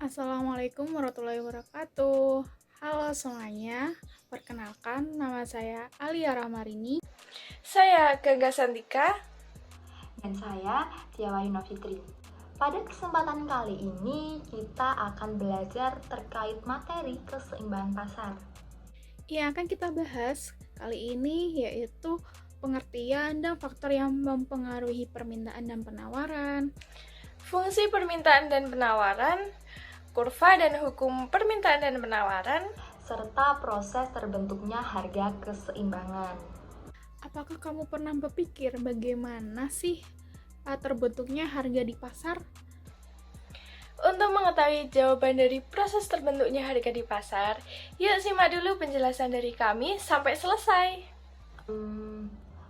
Assalamualaikum warahmatullahi wabarakatuh. Halo semuanya, perkenalkan nama saya Alia Rahmarini. Saya Gangga Santika. Dan saya Tiawayuna Fitri. Pada kesempatan kali ini kita akan belajar terkait materi keseimbangan pasar. Yang akan kita bahas kali ini yaitu pengertian dan faktor yang mempengaruhi permintaan dan penawaran, Fungsi permintaan dan penawaran, kurva dan hukum permintaan dan penawaran, serta proses terbentuknya harga keseimbangan. Apakah kamu pernah berpikir bagaimana sih terbentuknya harga di pasar? Untuk mengetahui jawaban dari proses terbentuknya harga di pasar, yuk simak dulu penjelasan dari kami sampai selesai.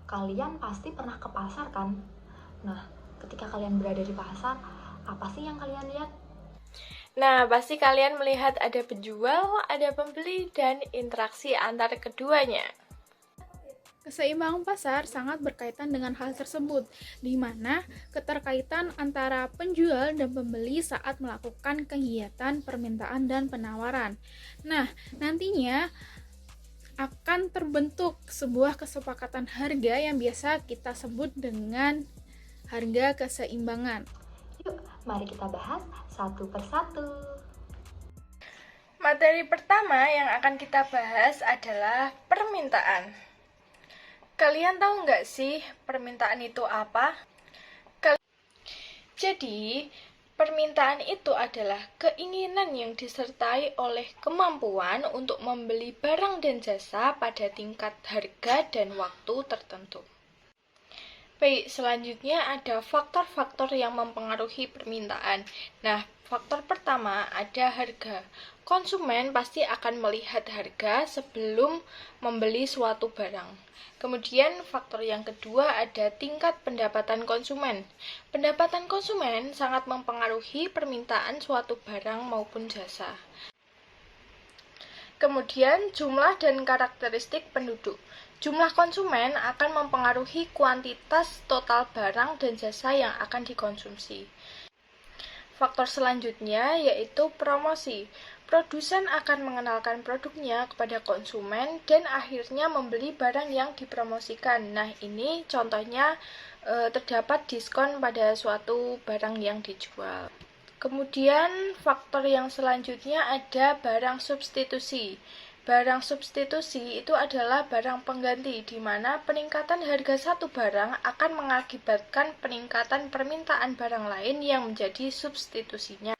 Kalian pasti pernah ke pasar kan? Nah, ketika kalian berada di pasar, apa sih yang kalian lihat? Nah, pasti kalian melihat ada penjual, ada pembeli, dan interaksi antar keduanya. Keseimbangan pasar sangat berkaitan dengan hal tersebut, di mana keterkaitan antara penjual dan pembeli saat melakukan kegiatan permintaan dan penawaran. Nah, nantinya akan terbentuk sebuah kesepakatan harga yang biasa kita sebut dengan harga keseimbangan. Yuk, mari kita bahas satu persatu. Materi pertama yang akan kita bahas adalah permintaan. Kalian tahu nggak sih permintaan itu apa? Jadi, permintaan itu adalah keinginan yang disertai oleh kemampuan untuk membeli barang dan jasa pada tingkat harga dan waktu tertentu. Baik, selanjutnya ada faktor-faktor yang mempengaruhi permintaan. Nah, faktor pertama ada harga. Konsumen pasti akan melihat harga sebelum membeli suatu barang. Kemudian faktor yang kedua ada tingkat pendapatan konsumen. Pendapatan konsumen sangat mempengaruhi permintaan suatu barang maupun jasa. Kemudian jumlah dan karakteristik penduduk. Jumlah konsumen akan mempengaruhi kuantitas total barang dan jasa yang akan dikonsumsi. Faktor selanjutnya yaitu promosi. Produsen akan mengenalkan produknya kepada konsumen dan akhirnya membeli barang yang dipromosikan. Nah, ini contohnya terdapat diskon pada suatu barang yang dijual. Kemudian faktor yang selanjutnya ada barang substitusi. Barang substitusi itu adalah barang pengganti, di mana peningkatan harga satu barang akan mengakibatkan peningkatan permintaan barang lain yang menjadi substitusinya.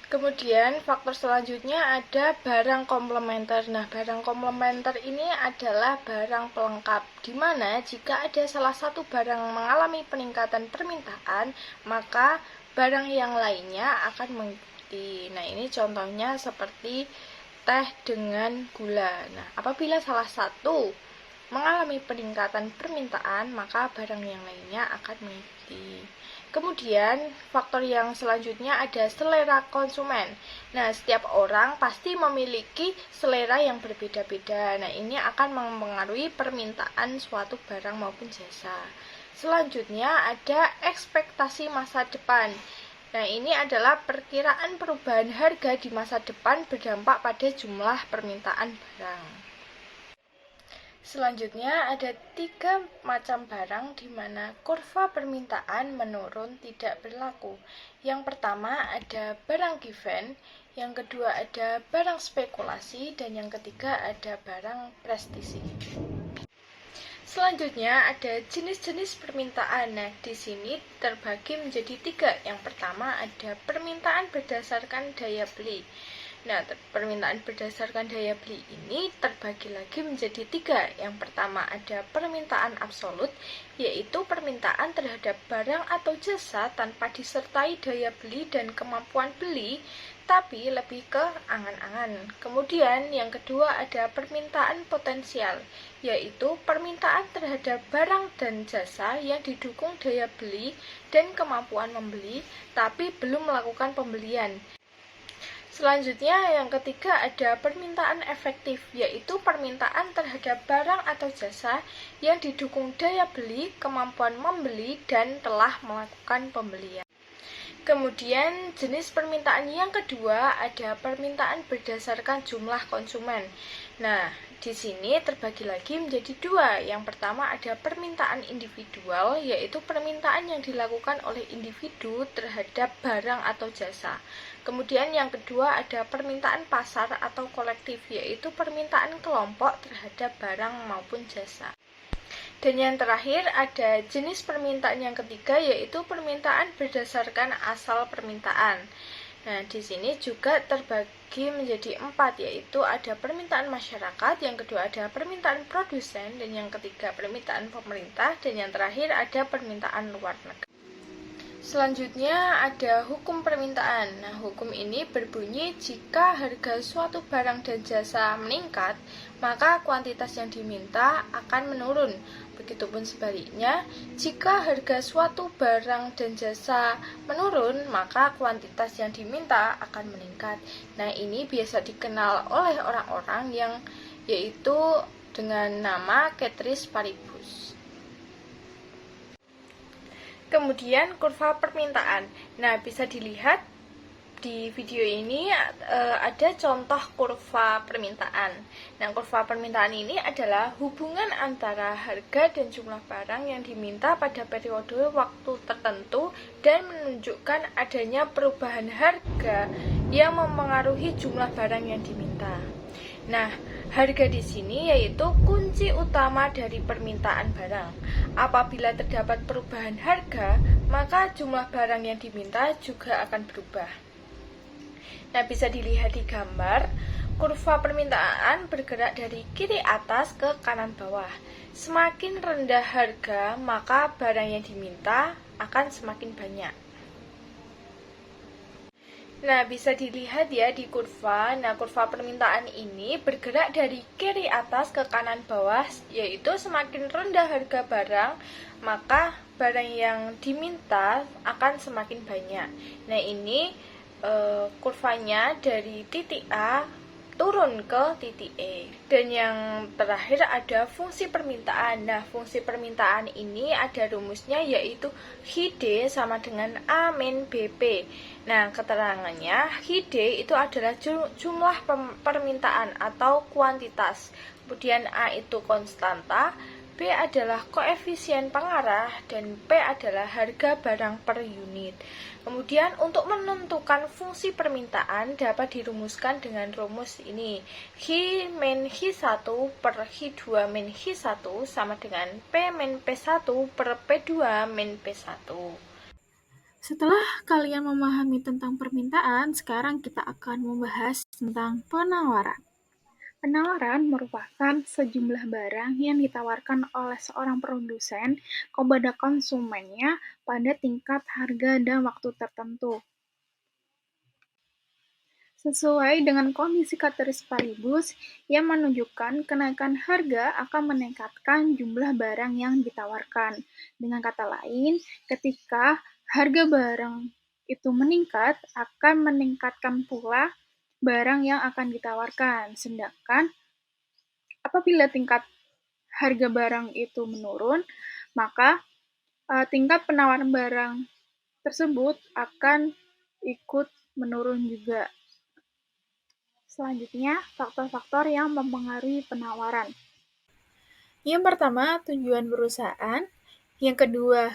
Kemudian faktor selanjutnya ada barang komplementer. Nah, barang komplementer ini adalah barang pelengkap, di mana jika ada salah satu barang mengalami peningkatan permintaan, maka barang yang lainnya akan mengikuti. Nah, ini contohnya seperti teh dengan gula. Nah, apabila salah satu mengalami peningkatan permintaan, maka barang yang lainnya akan mengikuti. Kemudian, faktor yang selanjutnya ada selera konsumen. Nah, setiap orang pasti memiliki selera yang berbeda-beda. Nah, ini akan mempengaruhi permintaan suatu barang maupun jasa. Selanjutnya ada ekspektasi masa depan. Nah, ini adalah perkiraan perubahan harga di masa depan berdampak pada jumlah permintaan barang. Selanjutnya ada 3 macam barang di mana kurva permintaan menurun tidak berlaku. Yang pertama ada barang given, yang kedua ada barang spekulasi, dan yang ketiga ada barang prestisi. Selanjutnya ada jenis-jenis permintaan. Nah, di sini terbagi menjadi 3. Yang pertama ada permintaan berdasarkan daya beli. Nah, permintaan berdasarkan daya beli ini terbagi lagi menjadi 3. Yang pertama ada permintaan absolut, yaitu permintaan terhadap barang atau jasa tanpa disertai daya beli dan kemampuan beli, tapi lebih ke angan-angan. Kemudian yang kedua ada permintaan potensial, yaitu permintaan terhadap barang dan jasa yang didukung daya beli dan kemampuan membeli, tapi belum melakukan pembelian. Selanjutnya yang ketiga ada permintaan efektif, yaitu permintaan terhadap barang atau jasa yang didukung daya beli, kemampuan membeli, dan telah melakukan pembelian. Kemudian jenis permintaan yang kedua ada permintaan berdasarkan jumlah konsumen. Nah, di sini terbagi lagi menjadi dua. Yang pertama ada permintaan individual, yaitu permintaan yang dilakukan oleh individu terhadap barang atau jasa. Kemudian yang kedua ada permintaan pasar atau kolektif, yaitu permintaan kelompok terhadap barang maupun jasa. Dan yang terakhir ada jenis permintaan yang ketiga, yaitu permintaan berdasarkan asal permintaan. Nah, di sini juga terbagi menjadi 4, yaitu ada permintaan masyarakat, yang kedua ada permintaan produsen, dan yang ketiga permintaan pemerintah, dan yang terakhir ada permintaan luar negeri. Selanjutnya ada hukum permintaan. Nah, hukum ini berbunyi jika harga suatu barang dan jasa meningkat, maka kuantitas yang diminta akan menurun. Begitupun sebaliknya, jika harga suatu barang dan jasa menurun, maka kuantitas yang diminta akan meningkat. Nah, ini biasa dikenal oleh orang-orang yang yaitu dengan nama ceteris paribus. Kemudian kurva permintaan. Nah, bisa dilihat di video ini ada contoh kurva permintaan. Nah, kurva permintaan ini adalah hubungan antara harga dan jumlah barang yang diminta pada periode waktu tertentu dan menunjukkan adanya perubahan harga yang mempengaruhi jumlah barang yang diminta. Nah, harga di sini yaitu kunci utama dari permintaan barang. Apabila terdapat perubahan harga, maka jumlah barang yang diminta juga akan berubah. Nah, bisa dilihat di gambar, kurva permintaan bergerak dari kiri atas ke kanan bawah. Semakin rendah harga, maka barang yang diminta akan semakin banyak. Nah, bisa dilihat ya di kurva. Nah, kurva permintaan ini bergerak dari kiri atas ke kanan bawah, yaitu semakin rendah harga barang, maka barang yang diminta akan semakin banyak. Nah, ini kurvanya dari titik A turun ke titik E. Dan yang terakhir ada fungsi permintaan. Nah, fungsi permintaan ini ada rumusnya, yaitu HID sama dengan A min BP. Nah, keterangannya HID itu adalah jumlah permintaan atau kuantitas. Kemudian A itu konstanta, B adalah koefisien pengarah, dan P adalah harga barang per unit. Kemudian untuk menentukan fungsi permintaan dapat dirumuskan dengan rumus ini. Hi min Hi1 per Hi2 min Hi1 sama dengan P min P1 per P2 min P1. Setelah kalian memahami tentang permintaan, sekarang kita akan membahas tentang penawaran. Penawaran merupakan sejumlah barang yang ditawarkan oleh seorang produsen kepada konsumennya pada tingkat harga dan waktu tertentu. Sesuai dengan kondisi ceteris paribus yang menunjukkan kenaikan harga akan meningkatkan jumlah barang yang ditawarkan. Dengan kata lain, ketika harga barang itu meningkat, akan meningkatkan pula barang yang akan ditawarkan. Sedangkan apabila tingkat harga barang itu menurun, maka tingkat penawaran barang tersebut akan ikut menurun juga. Selanjutnya, faktor-faktor yang mempengaruhi penawaran. Yang pertama, tujuan perusahaan. Yang kedua,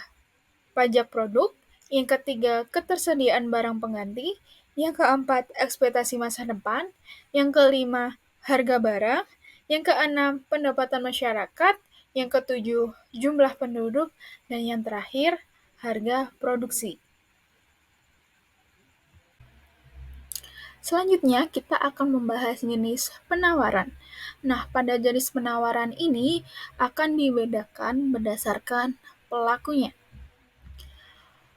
pajak produk. Yang ketiga, ketersediaan barang pengganti. Yang keempat, ekspektasi masa depan. Yang kelima, harga barang. Yang keenam, pendapatan masyarakat. Yang ketujuh, jumlah penduduk. Dan yang terakhir, harga produksi. Selanjutnya, kita akan membahas jenis penawaran. Nah, pada jenis penawaran ini akan dibedakan berdasarkan pelakunya.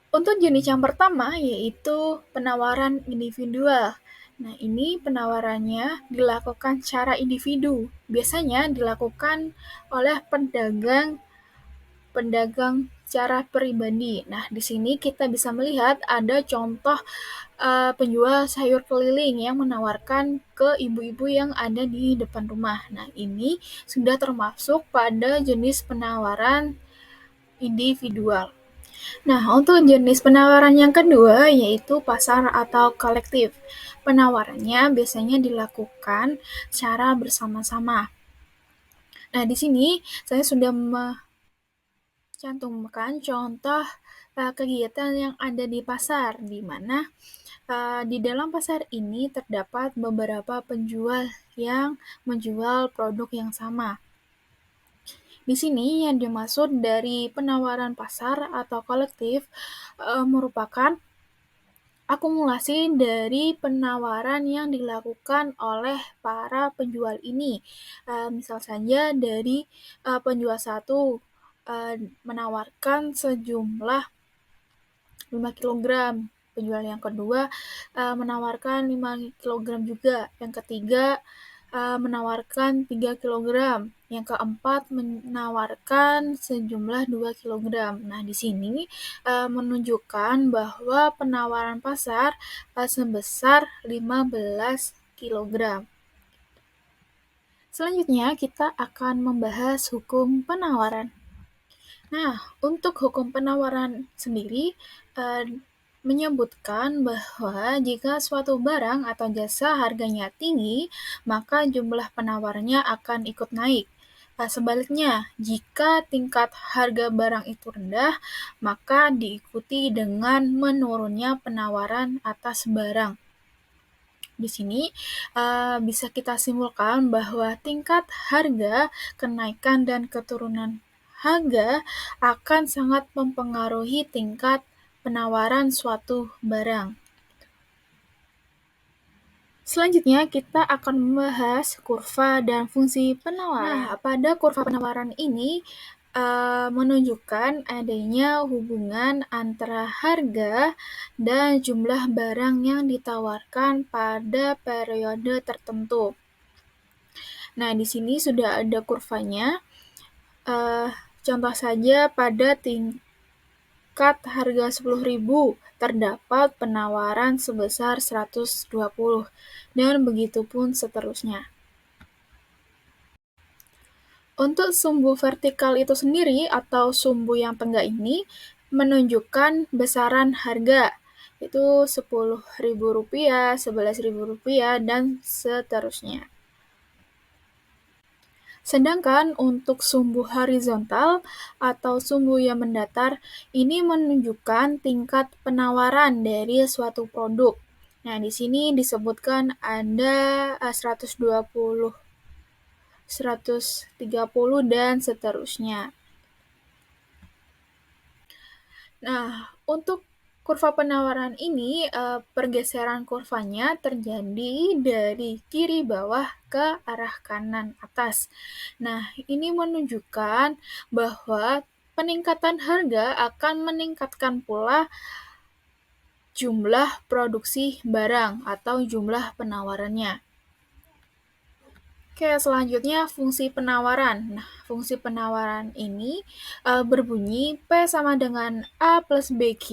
Untuk jenis yang pertama yaitu penawaran individual. Nah, ini penawarannya dilakukan secara individu. Biasanya dilakukan oleh pedagang secara pribadi. Nah, di sini kita bisa melihat ada contoh penjual sayur keliling yang menawarkan ke ibu-ibu yang ada di depan rumah. Nah, ini sudah termasuk pada jenis penawaran individual. Nah, untuk jenis penawaran yang kedua yaitu pasar atau kolektif. Penawarannya biasanya dilakukan secara bersama-sama. Nah, di sini saya sudah mencantumkan contoh kegiatan yang ada di pasar, di mana di dalam pasar ini terdapat beberapa penjual yang menjual produk yang sama. Di sini yang dimaksud dari penawaran pasar atau kolektif merupakan akumulasi dari penawaran yang dilakukan oleh para penjual ini. Misal saja dari penjual satu menawarkan sejumlah 5 kilogram, penjual yang kedua menawarkan 5 kilogram juga, yang ketiga menawarkan 3 kilogram, yang keempat menawarkan sejumlah 2 kilogram. Nah, di sini menunjukkan bahwa penawaran pasar sebesar 15 kilogram. Selanjutnya kita akan membahas hukum penawaran. Nah, untuk hukum penawaran sendiri menyebutkan bahwa jika suatu barang atau jasa harganya tinggi, maka jumlah penawarnya akan ikut naik. Sebaliknya, jika tingkat harga barang itu rendah, maka diikuti dengan menurunnya penawaran atas barang. Di sini bisa kita simpulkan bahwa tingkat harga, kenaikan dan keturunan harga akan sangat mempengaruhi tingkat penawaran suatu barang. Selanjutnya kita akan membahas kurva dan fungsi penawaran. Nah, pada kurva penawaran ini menunjukkan adanya hubungan antara harga dan jumlah barang yang ditawarkan pada periode tertentu. Nah, di sini sudah ada kurvanya. Contoh saja pada tingkat harga 10.000 terdapat penawaran sebesar 120 dan begitu pun seterusnya. Untuk sumbu vertikal itu sendiri atau sumbu yang tegak ini menunjukkan besaran harga, itu Rp10.000, Rp11.000, dan seterusnya. Sedangkan untuk sumbu horizontal atau sumbu yang mendatar ini menunjukkan tingkat penawaran dari suatu produk. Nah, di sini disebutkan ada 120, 130 dan seterusnya. Nah, untuk kurva penawaran ini pergeseran kurvanya terjadi dari kiri bawah ke arah kanan atas. Nah, ini menunjukkan bahwa peningkatan harga akan meningkatkan pula jumlah produksi barang atau jumlah penawarannya. Oke, selanjutnya fungsi penawaran. Nah, fungsi penawaran ini berbunyi P sama dengan A plus BQ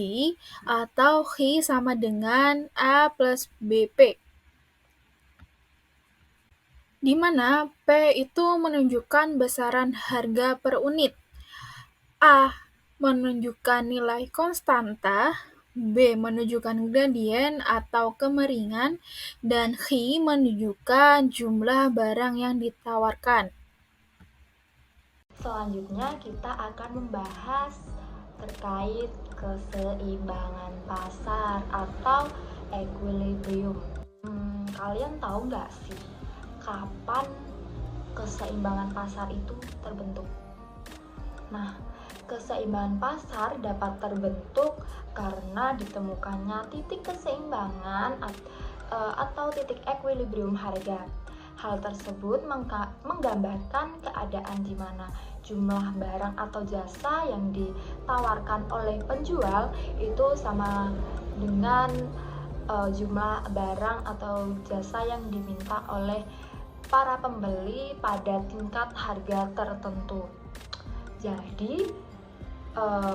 atau Q sama dengan A plus BP. Di mana P itu menunjukkan besaran harga per unit. A menunjukkan nilai konstanta, B menunjukkan gradien atau kemiringan, dan Q menunjukkan jumlah barang yang ditawarkan. Selanjutnya kita akan membahas terkait keseimbangan pasar atau equilibrium. Kalian tahu nggak sih kapan keseimbangan pasar itu terbentuk? Nah, keseimbangan pasar dapat terbentuk karena ditemukannya titik keseimbangan atau titik equilibrium harga. Hal tersebut menggambarkan keadaan di mana jumlah barang atau jasa yang ditawarkan oleh penjual itu sama dengan jumlah barang atau jasa yang diminta oleh para pembeli pada tingkat harga tertentu. Jadi,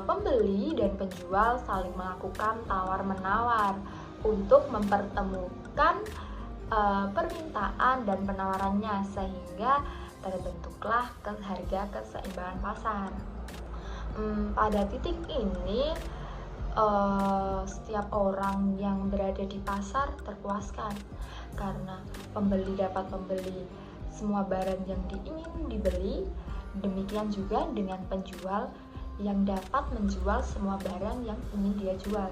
pembeli dan penjual saling melakukan tawar-menawar untuk mempertemukan permintaan dan penawarannya sehingga terbentuklah harga keseimbangan pasar. Pada titik ini setiap orang yang berada di pasar terpuaskan karena pembeli dapat membeli semua barang yang ingin dibeli, demikian juga dengan penjual yang dapat menjual semua barang yang ingin dia jual.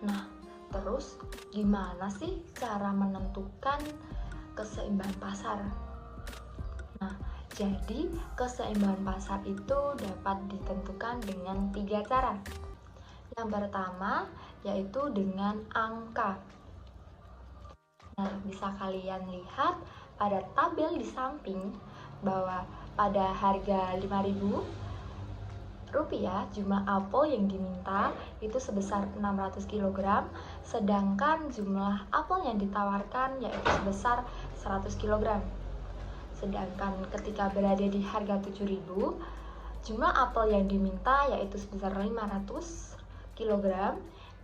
Nah, terus gimana sih cara menentukan keseimbangan pasar? Nah, jadi keseimbangan pasar itu dapat ditentukan dengan 3 cara. Yang pertama yaitu dengan angka. Nah, bisa kalian lihat pada tabel di samping bahwa pada harga Rp5.000 jumlah apel yang diminta itu sebesar 600 kg, sedangkan jumlah apel yang ditawarkan yaitu sebesar 100 kg. Sedangkan ketika berada di harga 7.000, jumlah apel yang diminta yaitu sebesar 500 kg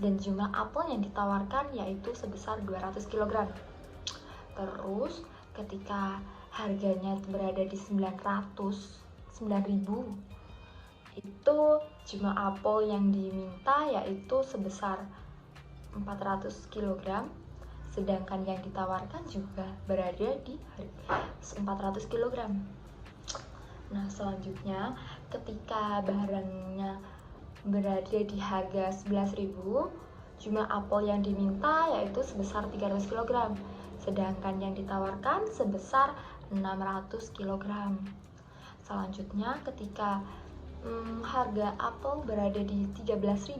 dan jumlah apel yang ditawarkan yaitu sebesar 200 kg. Terus ketika harganya berada di 9.000, itu jumlah apel yang diminta yaitu sebesar 400 kg, sedangkan yang ditawarkan juga berada di 400 kg. Nah, selanjutnya ketika barangnya berada di harga 11.000, jumlah apel yang diminta yaitu sebesar 300 kg, sedangkan yang ditawarkan sebesar 600 kg. Selanjutnya ketika harga apel berada di 13.000,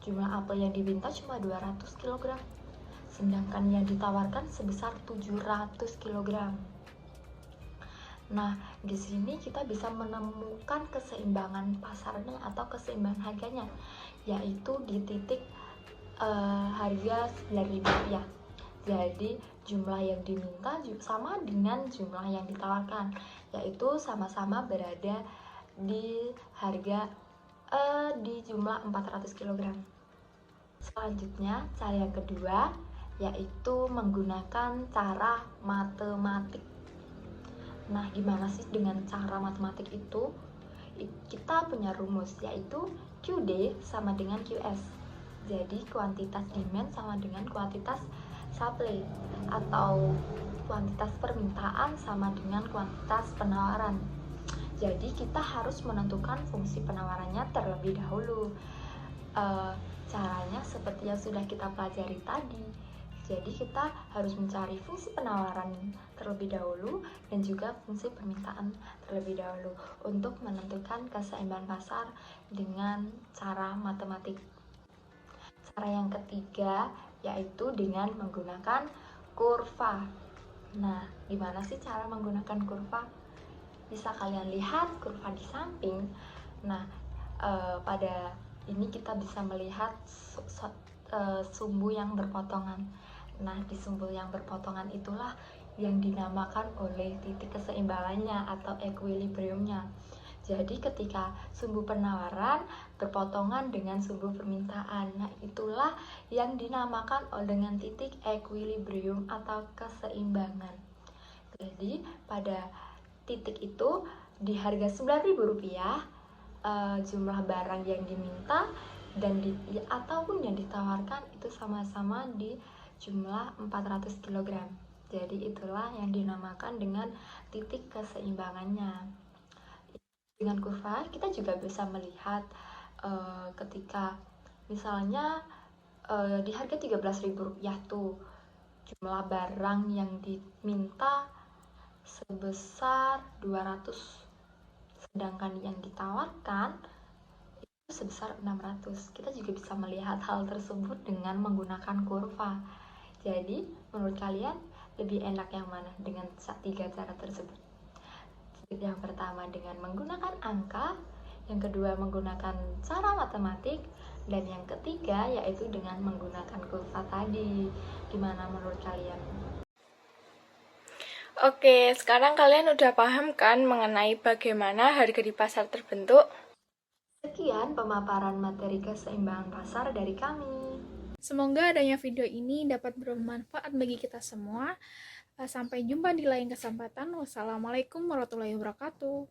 jumlah apel yang diminta cuma 200 kg, sedangkan yang ditawarkan sebesar 700 kg. Nah, di sini kita bisa menemukan keseimbangan pasarnya atau keseimbangan harganya, yaitu di titik harga Rp9.000. Jadi jumlah yang diminta sama dengan jumlah yang ditawarkan, yaitu sama-sama berada di harga di jumlah 400 kg. Selanjutnya, cara yang kedua yaitu menggunakan cara matematik. Nah, gimana sih dengan cara matematik itu? Kita punya rumus yaitu QD sama dengan QS. Jadi kuantitas demand sama dengan kuantitas supply, atau kuantitas permintaan sama dengan kuantitas penawaran. Jadi kita harus menentukan fungsi penawarannya terlebih dahulu. Caranya seperti yang sudah kita pelajari tadi. Jadi kita harus mencari fungsi penawaran terlebih dahulu dan juga fungsi permintaan terlebih dahulu untuk menentukan keseimbangan pasar dengan cara matematik. Cara yang ketiga yaitu dengan menggunakan kurva. Nah, gimana sih cara menggunakan kurva? Bisa kalian lihat kurva di samping. Nah, pada ini kita bisa melihat sumbu yang berpotongan. Nah, di sumbu yang berpotongan itulah yang dinamakan oleh titik keseimbangannya atau equilibriumnya. Jadi ketika sumbu penawaran berpotongan dengan sumbu permintaan, nah itulah yang dinamakan dengan titik equilibrium atau keseimbangan. Jadi pada titik itu di harga Rp9.000, jumlah barang yang diminta dan ataupun yang ditawarkan itu sama-sama di jumlah 400 kg. Jadi itulah yang dinamakan dengan titik keseimbangannya. Dengan kurva kita juga bisa melihat ketika misalnya di harga Rp13.000 tuh jumlah barang yang diminta sebesar 200, sedangkan yang ditawarkan itu sebesar 600. Kita juga bisa melihat hal tersebut dengan menggunakan kurva. Jadi menurut kalian lebih enak yang mana dengan 3 cara tersebut? Yang pertama dengan menggunakan angka, yang kedua menggunakan cara matematik, dan yang ketiga yaitu dengan menggunakan kurva tadi. Gimana menurut kalian? Oke, sekarang kalian udah paham kan mengenai bagaimana harga di pasar terbentuk? Sekian pemaparan materi keseimbangan pasar dari kami. Semoga adanya video ini dapat bermanfaat bagi kita semua. Sampai jumpa di lain kesempatan. Wassalamualaikum warahmatullahi wabarakatuh.